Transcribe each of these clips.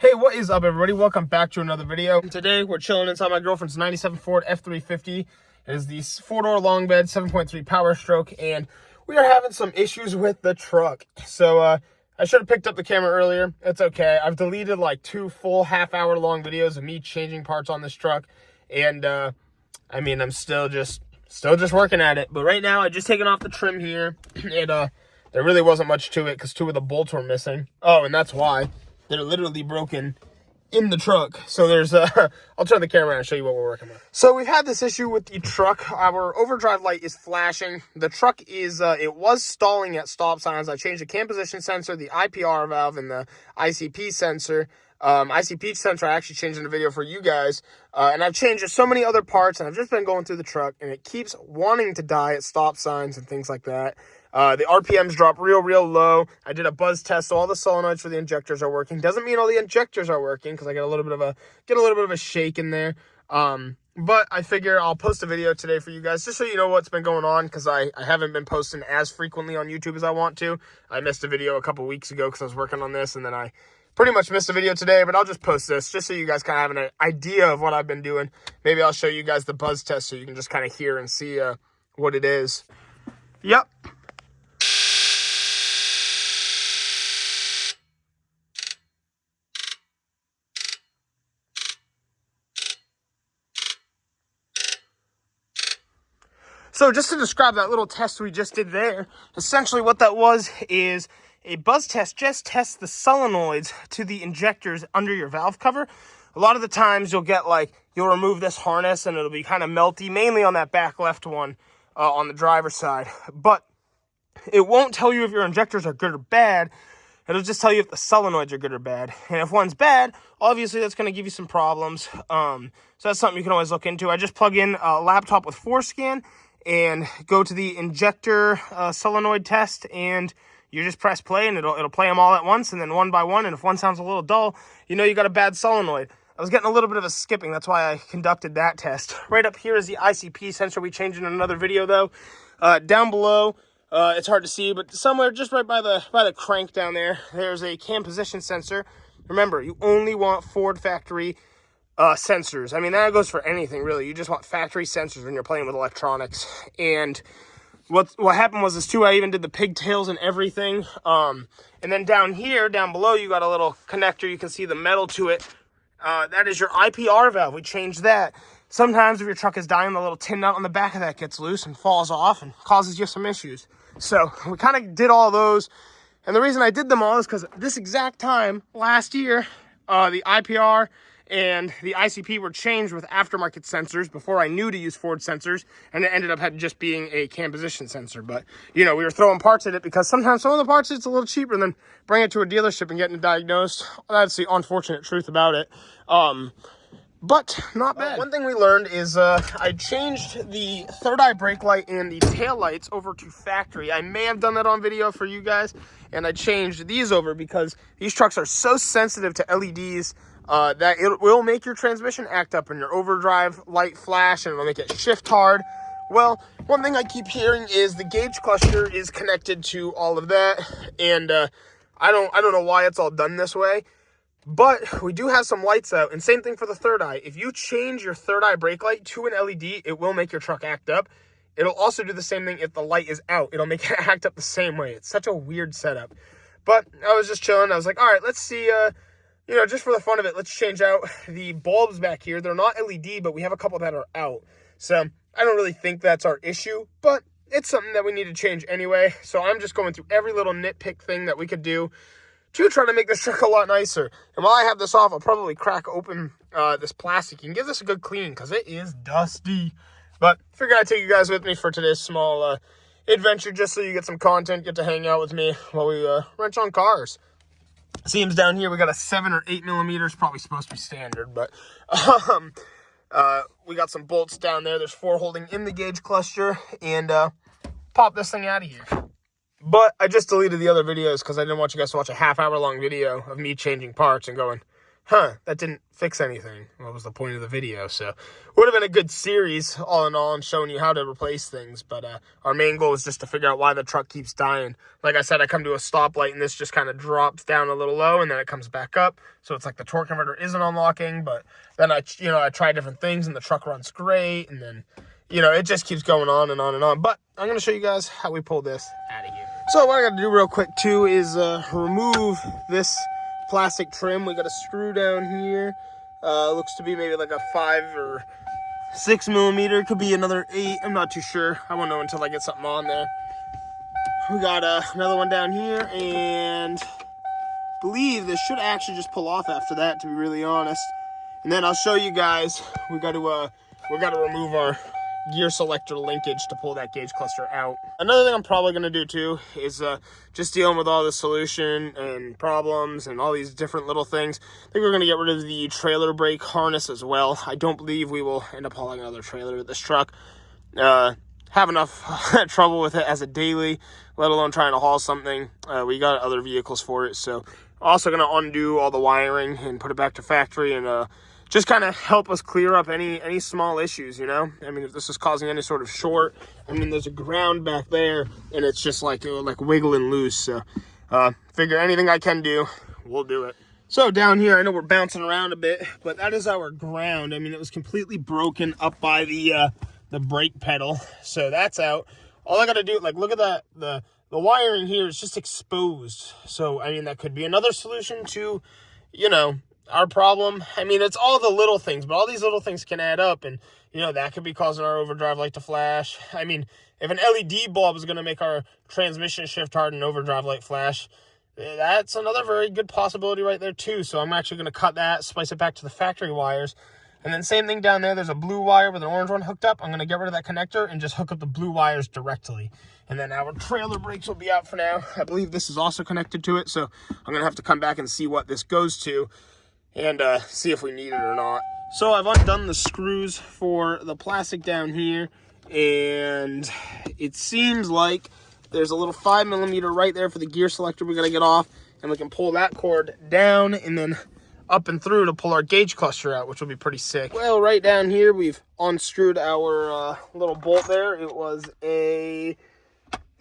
Hey, what is up, everybody? Welcome back to another video. Today, we're chilling inside my girlfriend's 97 Ford F350. It is the 4-door long bed, 7.3 power stroke, and we are having some issues with the truck. So, I should have picked up the camera earlier. It's okay. I've deleted like 2 full half-hour long videos of me changing parts on this truck, and, I mean, I'm still just working at it. But right now, I just taken off the trim here, and, there really wasn't much to it because 2 of the bolts were missing. Oh, and that's why. They're literally broken in the truck. So there's I'll turn the camera around and show you what we're working with. So we've had this issue with the truck. Our overdrive light is flashing. The truck is, it was stalling at stop signs. I changed the cam position sensor, the IPR valve, and the ICP sensor. ICP sensor I actually changed in a video for you guys. And I've changed so many other parts, and I've just been going through the truck, and it keeps wanting to die at stop signs and things like that. The RPMs drop real low. I did a buzz test, so all the solenoids for the injectors are working. Doesn't mean all the injectors are working because I get a little bit of a shake in there. But I figure I'll post a video today for you guys just so you know what's been going on, because I haven't been posting as frequently on YouTube as I want to. I missed a video a couple weeks ago because I was working on this, and then I pretty much missed a video today, but I'll just post this just so you guys kind of have an idea of what I've been doing. Maybe I'll show you guys the buzz test so you can just kind of hear and see what it is. Yep. So just to describe that little test we just did there, essentially what that was is a buzz test just tests the solenoids to the injectors under your valve cover. A lot of the times you'll remove this harness and it'll be kind of melty, mainly on that back left one on the driver's side. But it won't tell you if your injectors are good or bad. It'll just tell you if the solenoids are good or bad. And if one's bad, obviously that's going to give you some problems. So that's something you can always look into. I just plug in a laptop with ForeScan and go to the injector solenoid test, and you just press play, and it'll play them all at once, and then one by one. And if one sounds a little dull, you know you got a bad solenoid. I was getting a little bit of a skipping. That's why I conducted that test. Right up here is the ICP sensor we changed in another video, though. Down below, it's hard to see, but somewhere just right by the crank down there, there's a cam position sensor. Remember, you only want Ford factory sensors. I mean, that goes for anything, really. You just want factory sensors when you're playing with electronics. And what happened was this too, I even did the pigtails and everything. And then down below, you got a little connector. You can see the metal to it. That is your IPR valve. We changed that. Sometimes if your truck is dying, the little tin nut on the back of that gets loose and falls off and causes you some issues. So we kind of did all those. And the reason I did them all is because this exact time last year, the IPR and the ICP were changed with aftermarket sensors before I knew to use Ford sensors, and it ended up just being a cam position sensor. But, you know, we were throwing parts at it because sometimes some of the parts, it's a little cheaper than bringing it to a dealership and getting it diagnosed. That's the unfortunate truth about it. But not bad. One thing we learned is I changed the third eye brake light and the tail lights over to factory. I may have done that on video for you guys, and I changed these over because these trucks are so sensitive to LEDs that it will make your transmission act up and your overdrive light flash, and it'll make it shift hard. Well, one thing I keep hearing is the gauge cluster is connected to all of that, and I don't know why it's all done this way. But we do have some lights out, and same thing for the third eye. If you change your third eye brake light to an LED, it will make your truck act up. It'll also do the same thing if the light is out. It'll make it act up the same way. It's such a weird setup. But I was just chilling. I was like, all right, let's see, you know, just for the fun of it, let's change out the bulbs back here. They're not LED, but we have a couple that are out. So I don't really think that's our issue, but it's something that we need to change anyway. So I'm just going through every little nitpick thing that we could do to try to make this truck a lot nicer. And while I have this off, I'll probably crack open this plastic and give this a good clean because it is dusty. But I figured I'd take you guys with me for today's small adventure, just so you get some content, get to hang out with me while we wrench on cars. Seams down here, we got a 7 or 8 millimeters, probably supposed to be standard, but we got some bolts down there. There's 4 holding in the gauge cluster, and pop this thing out of here. But I just deleted the other videos because I didn't want you guys to watch a half-hour long video of me changing parts and going that didn't fix anything. What was the point of the video? So it would have been a good series all in all and showing you how to replace things. But our main goal is just to figure out why the truck keeps dying. Like I said, I come to a stoplight and this just kind of drops down a little low and then it comes back up. So it's like the torque converter isn't unlocking, but then I try different things and the truck runs great. And then, it just keeps going on and on and on. But I'm going to show you guys how we pull this out of here. So what I got to do real quick too is remove this plastic trim. We got a screw down here. Looks to be maybe like a 5 or 6 millimeter. Could be another 8. I'm not too sure. I won't know until I get something on there. We got another one down here, and I believe this should actually just pull off after that, to be really honest. And then I'll show you guys. We got to remove our gear selector linkage to pull that gauge cluster out. Another thing I'm probably going to do too is just dealing with all the solution and problems and all these different little things. I think we're going to get rid of the trailer brake harness as well. I don't believe we will end up hauling another trailer with this truck. Have enough trouble with it as a daily, let alone trying to haul something. We got other vehicles for it, so also going to undo all the wiring and put it back to factory and just kind of help us clear up any small issues, I mean, if this is causing any sort of short, I mean, there's a ground back there, and it's just like wiggling loose. So, figure anything I can do, we'll do it. So down here, I know we're bouncing around a bit, but that is our ground. I mean, it was completely broken up by the brake pedal, so that's out. All I got to do, look at that, the wiring here is just exposed. So, I mean, that could be another solution to, our problem. I mean, it's all the little things, but all these little things can add up, and that could be causing our overdrive light to flash. I mean, if an LED bulb is going to make our transmission shift hard and overdrive light flash, that's another very good possibility right there too. So I'm actually going to cut that, splice it back to the factory wires, and then same thing down there. There's a blue wire with an orange one hooked up. I'm going to get rid of that connector and just hook up the blue wires directly. And then our trailer brakes will be out for now. I believe this is also connected to it, so I'm going to have to come back and see what this goes to and see if we need it or not. So I've undone the screws for the plastic down here, and it seems like there's a little 5 millimeter right there for the gear selector we gotta get off, and we can pull that cord down and then up and through to pull our gauge cluster out, which will be pretty sick. Well, right down here, we've unscrewed our little bolt there. It was a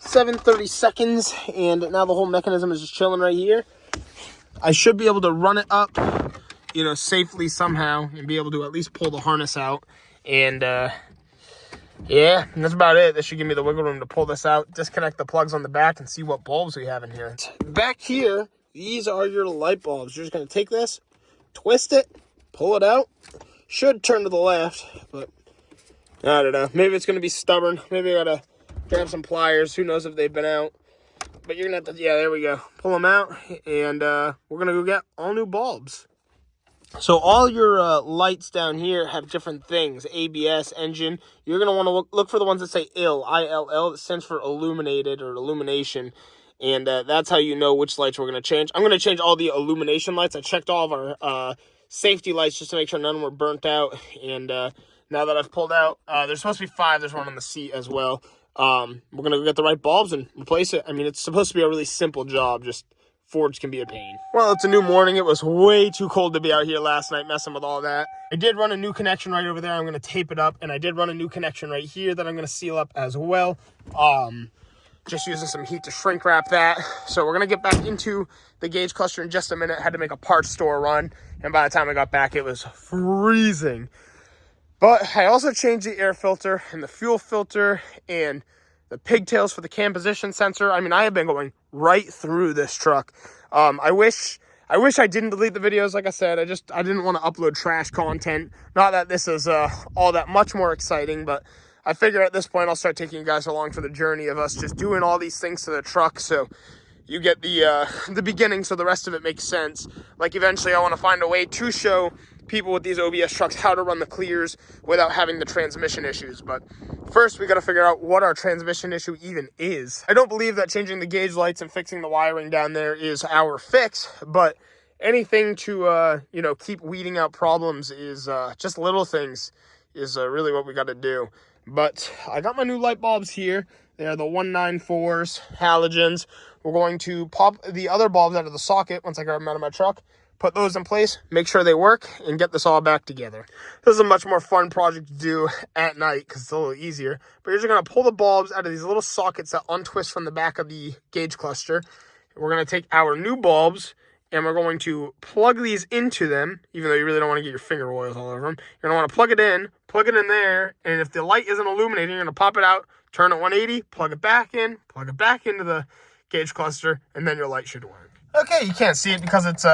7/32, and now the whole mechanism is just chilling right here. I should be able to run it up, safely somehow and be able to at least pull the harness out. And yeah, that's about it. This should give me the wiggle room to pull this out, disconnect the plugs on the back, and see what bulbs we have in here. Back here, these are your light bulbs. You're just going to take this, twist it, pull it out. Should turn to the left, but I don't know. Maybe it's going to be stubborn. Maybe I got to grab some pliers. Who knows if they've been out. But you're going to have to, yeah, there we go. Pull them out, and we're going to go get all new bulbs. So all your lights down here have different things. ABS, engine. You're going to want to look for the ones that say ILL, I-L-L. That stands for illuminated or illumination. And that's how you know which lights we're going to change. I'm going to change all the illumination lights. I checked all of our safety lights just to make sure none were burnt out. And now that I've pulled out, there's supposed to be 5. There's one on the seat as well. We're going to go get the right bulbs and replace it. I mean, it's supposed to be a really simple job. Just Fords can be a pain. Well, it's a new morning. It was way too cold to be out here last night messing with all that. I did run a new connection right over there. I'm going to tape it up. And I did run a new connection right here that I'm going to seal up as well. Just using some heat to shrink wrap that. So we're going to get back into the gauge cluster in just a minute. I had to make a parts store run. And by the time I got back, it was freezing. But I also changed the air filter and the fuel filter and the pigtails for the cam position sensor. I mean, I have been going right through this truck. I wish I didn't delete the videos. Like I said, I didn't want to upload trash content. Not that this is all that much more exciting, but I figure at this point I'll start taking you guys along for the journey of us just doing all these things to the truck, so you get the beginning, so the rest of it makes sense. Like eventually I want to find a way to show people with these OBS trucks how to run the clears without having the transmission issues. But first we got to figure out what our transmission issue even is. I don't believe that changing the gauge lights and fixing the wiring down there is our fix, but anything to keep weeding out problems is just little things is really what we got to do. But I got my new light bulbs here. They are the 194s halogens. We're going to pop the other bulbs out of the socket once I grab them out of my truck, put those in place, make sure they work, and get this all back together. This is a much more fun project to do at night because it's a little easier. But you're just going to pull the bulbs out of these little sockets that untwist from the back of the gauge cluster. We're going to take our new bulbs, and we're going to plug these into them, even though you really don't want to get your finger oils all over them. You're going to want to plug it in there, and if the light isn't illuminating, you're going to pop it out, turn it 180, plug it back into the gauge cluster, and then your light should work. Okay, you can't see it because it's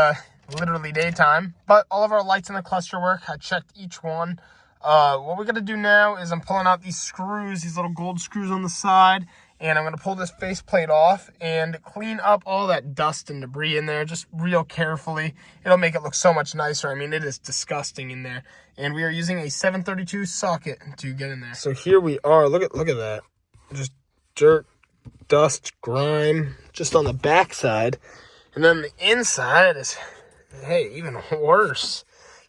literally daytime, but all of our lights in the cluster work. I checked each one. What we're going to do now is I'm pulling out these screws, these little gold screws on the side, and I'm going to pull this faceplate off and clean up all that dust and debris in there just real carefully. It'll make it look so much nicer. I mean, it is disgusting in there. And we are using a 732 socket to get in there. So here we are. Look at that. Just dirt, dust, grime, just on the back side. And then the inside is, hey, even worse.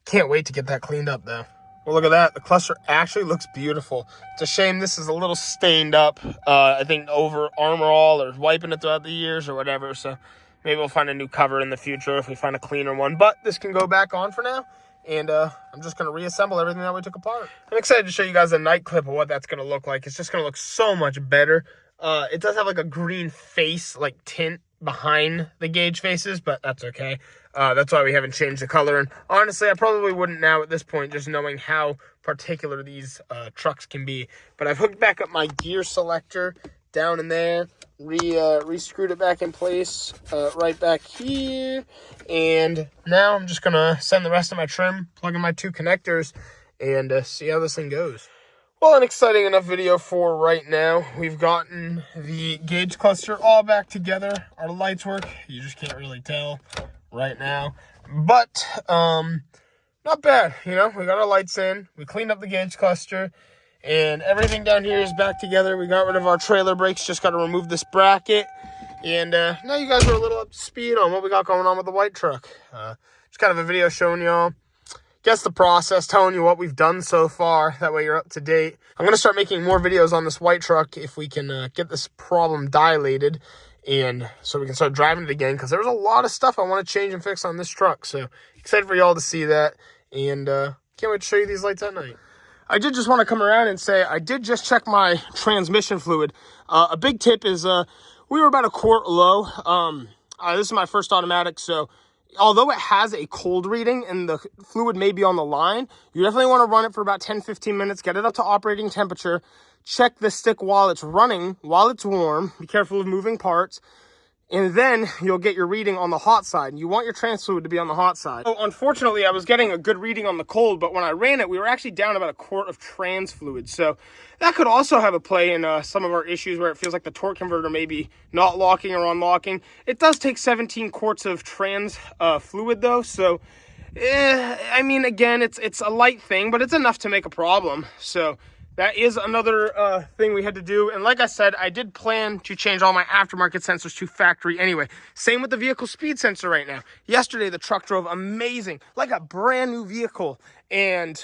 Can't wait to get that cleaned up, though. Well, look at that. The cluster actually looks beautiful. It's a shame this is a little stained up, I think, over Armor All or wiping it throughout the years or whatever. So maybe we'll find a new cover in the future if we find a cleaner one. But this can go back on for now. And I'm just going to reassemble everything that we took apart. I'm excited to show you guys a night clip of what that's going to look like. It's just going to look so much better. It does have like a green face, like tint behind the gauge faces, but that's okay. That's why we haven't changed the color. And honestly, I probably wouldn't now at this point, just knowing how particular these trucks can be. But I've hooked back up my gear selector down in there, re-screwed it back in place right back here. And now I'm just going to send the rest of my trim, plug in my 2 connectors, and see how this thing goes. Well, an exciting enough video for right now. We've gotten the gauge cluster all back together. Our lights work. You just can't really tell right now. But, not bad. You know, we got our lights in. We cleaned up the gauge cluster. And everything down here is back together. We got rid of our trailer brakes. Just got to remove this bracket. And now you guys are a little up to speed on what we got going on with the white truck. Just kind of a video showing y'all, guess the process, telling you what we've done so far. That way you're up to date. I'm going to start making more videos on this white truck if we can get this problem dilated, and so we can start driving it again, because there's a lot of stuff I want to change and fix on this truck. So excited for y'all to see that, and can't wait to show you these lights at night. I did just want to come around and say I did just check my transmission fluid. A big tip is we were about a quart low. This is my first automatic, so although it has a cold reading and the fluid may be on the line, you definitely want to run it for about 10-15 minutes, get it up to operating temperature, check the stick while it's running, while it's warm, be careful of moving parts, and then you'll get your reading on the hot side. You want your trans fluid to be on the hot side. So unfortunately, I was getting a good reading on the cold, but when I ran it, we were actually down about a quart of trans fluid. So that could also have a play in some of our issues where it feels like the torque converter may be not locking or unlocking. It does take 17 quarts of trans fluid though. So, I mean, again, it's a light thing, but it's enough to make a problem. So that is another thing we had to do. And like I said, I did plan to change all my aftermarket sensors to factory anyway. Same with the vehicle speed sensor right now. Yesterday, the truck drove amazing, like a brand new vehicle. And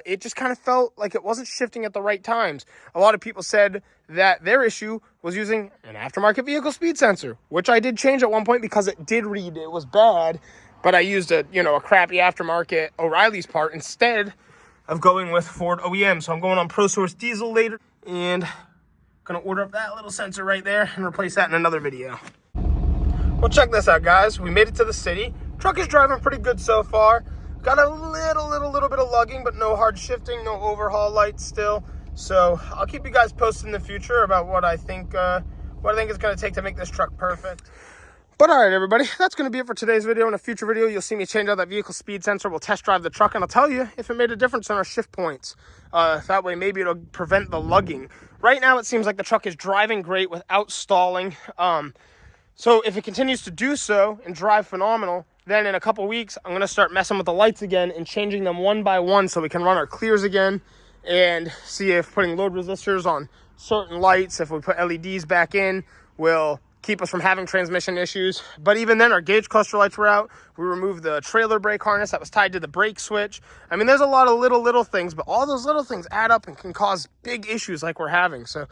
it just kind of felt like it wasn't shifting at the right times. A lot of people said that their issue was using an aftermarket vehicle speed sensor, which I did change at one point because it did read it was bad. But I used a crappy aftermarket O'Reilly's part instead of going with Ford OEM. So I'm going on ProSource Diesel later, and gonna order up that little sensor right there and replace that in another video. Well, check this out, guys. We made it to the city. Truck is driving pretty good so far. Got a little bit of lugging, but no hard shifting, no overhaul lights still. So I'll keep you guys posted in the future about what I think it's gonna take to make this truck perfect. But all right, everybody, that's going to be it for today's video. In a future video, you'll see me change out that vehicle speed sensor. We'll test drive the truck, and I'll tell you if it made a difference in our shift points. That way, maybe it'll prevent the lugging. Right now, it seems like the truck is driving great without stalling. So if it continues to do so and drive phenomenal, then in a couple weeks, I'm going to start messing with the lights again and changing them one by one so we can run our clears again and see if putting load resistors on certain lights, if we put LEDs back in, will keep us from having transmission issues. But even then, our gauge cluster lights were out. We removed the trailer brake harness that was tied to the brake switch. I mean, there's a lot of little things, but all those little things add up and can cause big issues like we're having. So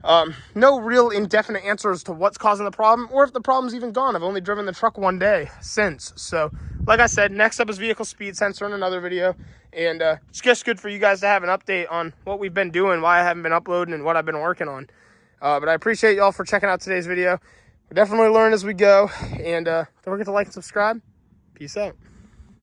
No real indefinite answer as to what's causing the problem or if the problem's even gone. I've only driven the truck one day since. So, like I said, next up is vehicle speed sensor in another video. And it's just good for you guys to have an update on what we've been doing, why I haven't been uploading, and what I've been working on. But I appreciate y'all for checking out today's video. We definitely learn as we go. And don't forget to like and subscribe. Peace out.